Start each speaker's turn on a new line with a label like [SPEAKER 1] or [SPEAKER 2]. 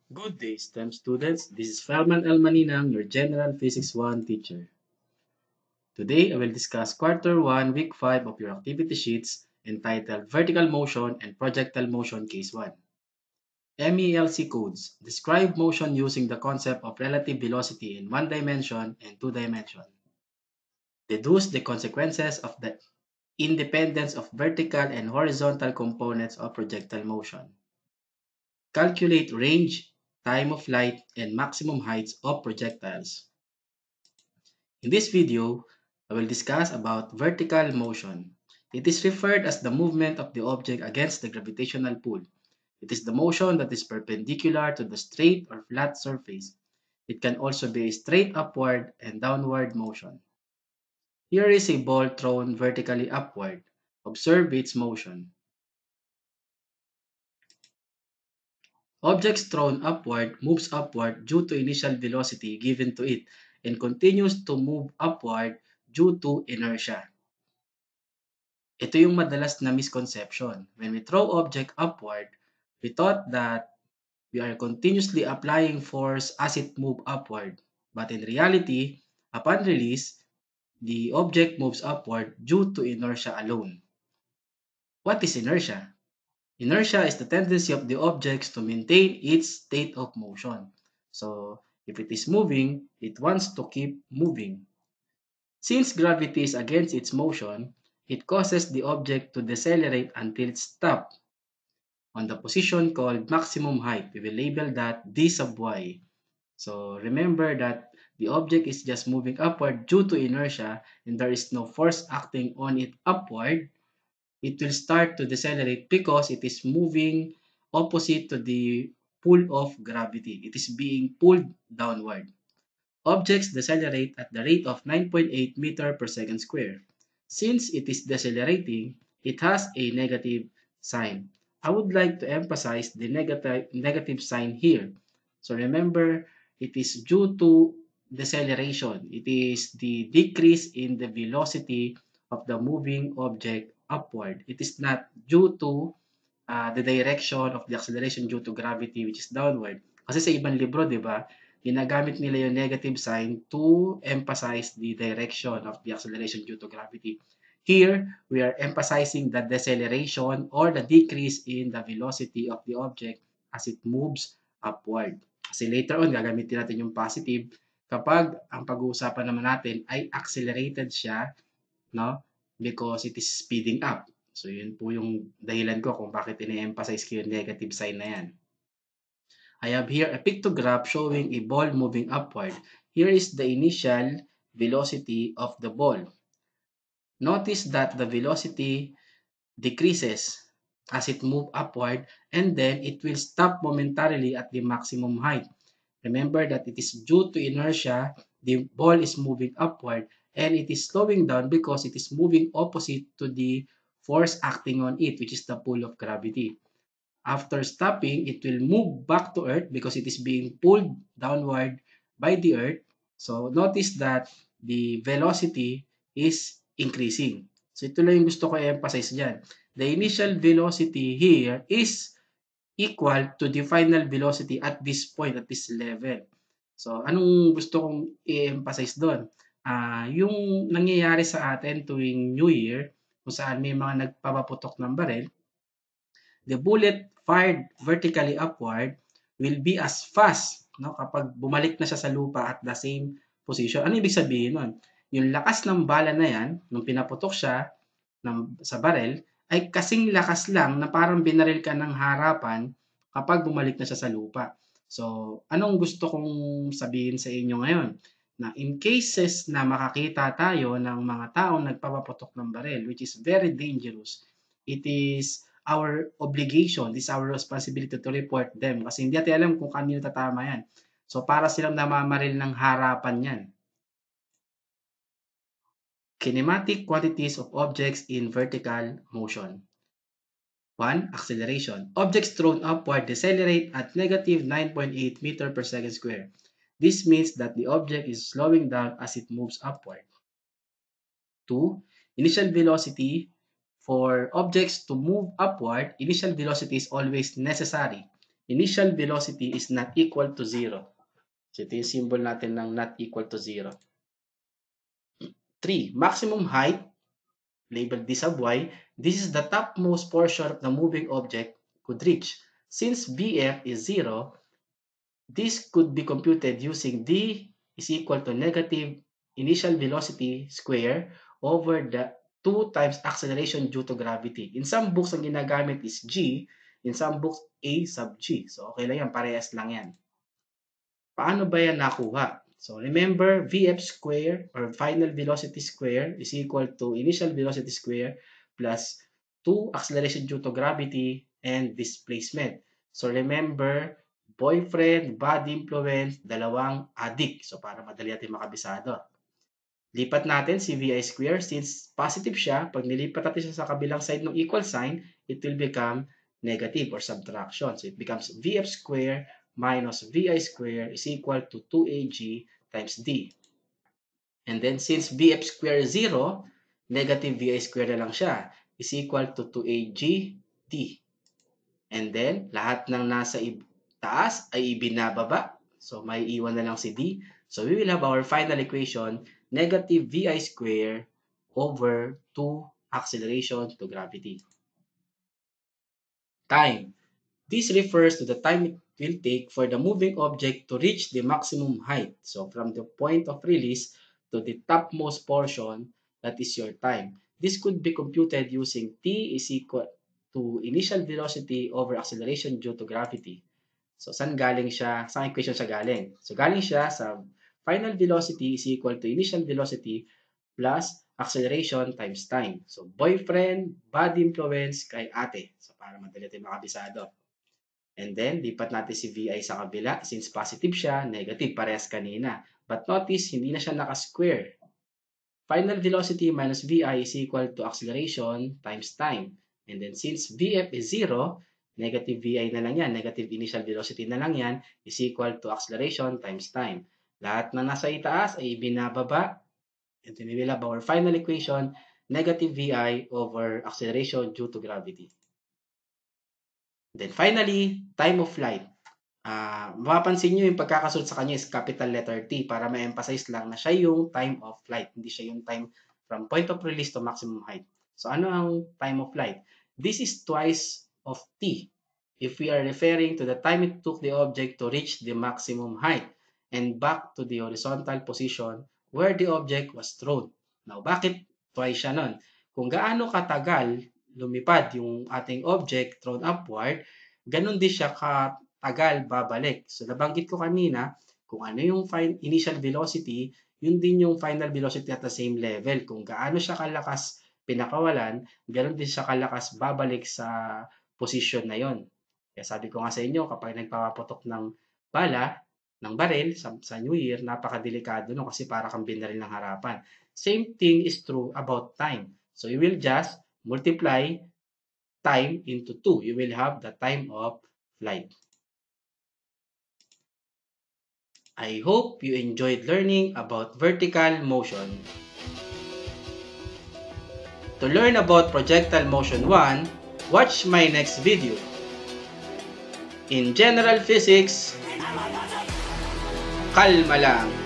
[SPEAKER 1] Good day, STEM students. This is Ferman L. Maninang, your General Physics 1 teacher. Today, I will discuss Quarter 1, Week 5 of your activity sheets entitled Vertical Motion and Projectile Motion Case 1. MELC codes describe motion using the concept of relative velocity in one dimension and two dimension. Deduce the consequences of the independence of vertical and horizontal components of projectile motion. Calculate range, time of flight, and maximum heights of projectiles. In this video, I will discuss about vertical motion. It is referred as the movement of the object against the gravitational pull. It is the motion that is perpendicular to the straight or flat surface. It can also be a straight upward and downward motion. Here is a ball thrown vertically upward. Observe its motion. Objects thrown upward moves upward due to initial velocity given to it and continues to move upward due to inertia. Ito yung madalas na misconception. When we throw object upward, we thought that we are continuously applying force as it moves upward. But in reality, upon release, the object moves upward due to inertia alone. What is inertia? Inertia is the tendency of the objects to maintain its state of motion. So, if it is moving, it wants to keep moving. Since gravity is against its motion, it causes the object to decelerate until it stops on the position called maximum height. We will label that d sub y. So remember that the object is just moving upward due to inertia and there is no force acting on it upward. It will start to decelerate because it is moving opposite to the pull of gravity. It is being pulled downward. Objects decelerate at the rate of 9.8 meter per second square. Since it is decelerating, it has a negative sign. I would like to emphasize the negative sign here. So remember, it is due to deceleration. It is the decrease in the velocity of the moving object upward. It is not due to the direction of the acceleration due to gravity which is downward. Kasi sa ibang libro, di ba, ginagamit nila yung negative sign to emphasize the direction of the acceleration due to gravity. Here, we are emphasizing the deceleration or the decrease in the velocity of the object as it moves upward. Kasi later on, gagamitin natin yung positive kapag ang pag-uusapan naman natin ay accelerated siya, no? Because it is speeding up. So, yun po yung dahilan ko kung bakit ine-emphasize ko yung negative sign na yan. I have here a pictograph showing a ball moving upward. Here is the initial velocity of the ball. Notice that the velocity decreases as it moves upward and then it will stop momentarily at the maximum height. Remember that it is due to inertia, the ball is moving upward and it is slowing down because it is moving opposite to the force acting on it, which is the pull of gravity. After stopping, it will move back to Earth because it is being pulled downward by the Earth. So notice that the velocity is increasing. So ito lang yung gusto ko i-emphasize dyan. The initial velocity here is equal to the final velocity at this point, at this level. So anong gusto kong i-emphasize doon? Yung nangyayari sa atin tuwing New Year, kung saan may mga nagpapaputok ng barel, the bullet fired vertically upward will be as fast, no, kapag bumalik na siya sa lupa at the same position. Ano ibig sabihin nun? Yung lakas ng bala na yan, nung pinaputok siya sa barel, ay kasing lakas lang na parang binaril ka ng harapan kapag bumalik na siya sa lupa. So, anong gusto kong sabihin sa inyo ngayon? Na in cases na makakita tayo ng mga taong nagpapaputok ng barel, which is very dangerous, it is our obligation, this is our responsibility to report them kasi hindi natin alam kung kanino tatama yan. So, para silang namamaril ng harapan yan. Kinematic quantities of objects in vertical motion. 1. Acceleration. Objects thrown upward decelerate at negative 9.8 meter per second square. This means that the object is slowing down as it moves upward. 2. Initial velocity. For objects to move upward, initial velocity is always necessary. initial velocity is not equal to 0. So ito yung symbol natin ng not equal to 0. 3. Maximum height, labeled d sub y. This is the topmost portion of the moving object could reach. Since Bf is 0, this could be computed using d is equal to negative initial velocity square over the 2 times acceleration due to gravity. In some books, ang ginagamit is g. In some books, a sub g. So, okay lang yan. Parehas lang yan. Paano ba yan nakuha? So, remember, Vf square or final velocity square is equal to initial velocity square plus 2 acceleration due to gravity and displacement. So, remember, boyfriend, body influence, dalawang adik. So, para madali natin makabisado. Lipat natin si Vi square. Since positive siya, pag nilipat natin siya sa kabilang side ng equal sign, it will become negative or subtraction. So, it becomes Vf square minus Vi square is equal to 2Ag times d. And then, since Vf square is 0, negative Vi square na lang siya is equal to 2Ag d. And then, lahat ng nasa taas ay ibinababa. So, may iwan na lang si d. So, we will have our final equation, negative Vi square over 2 acceleration to gravity. Time. This refers to the time it will take for the moving object to reach the maximum height. So, from the point of release to the topmost portion, that is your time. This could be computed using t is equal to initial velocity over acceleration due to gravity. So, saan galing siya? Saan equation siya galing? So, galing siya sa final velocity is equal to initial velocity plus acceleration times time. So, boyfriend, body influence kay ate. So, para madali tayo makabisado. And then, lipat natin si Vi sa kabila. Since positive siya, negative, parehas kanina. But notice, hindi na siya naka-square. Final velocity minus Vi is equal to acceleration times time. And then, since Vf is 0, negative Vi na lang yan, negative initial velocity na lang yan, is equal to acceleration times time. Lahat na nasa itaas ay binababa. And then, we will have our final equation, negative Vi over acceleration due to gravity. Then finally, time of flight. Mapapansin nyo yung pagkakasunod sa kanya is capital letter T para ma-emphasize lang na siya yung time of flight. Hindi siya yung time from point of release to maximum height. So ano ang time of flight? This is twice of T if we are referring to the time it took the object to reach the maximum height and back to the horizontal position where the object was thrown. Now, bakit twice siya nun? Kung gaano katagal lumipad yung ating object thrown upward, ganun din siya katagal babalik. So, nabanggit ko kanina, kung ano yung initial velocity, yun din yung final velocity at the same level. Kung gaano siya kalakas pinakawalan, ganun din siya kalakas babalik sa position na yon. Kaya sabi ko nga sa inyo, kapag nagpapaputok ng bala, ng baril sa New Year, napakadelikado no kasi para kang binaril ng harapan. Same thing is true about time. So, you will just multiply time into 2. You will have the time of flight. I hope you enjoyed learning about vertical motion. To learn about projectile motion 1, watch my next video. In general physics, kalma lang.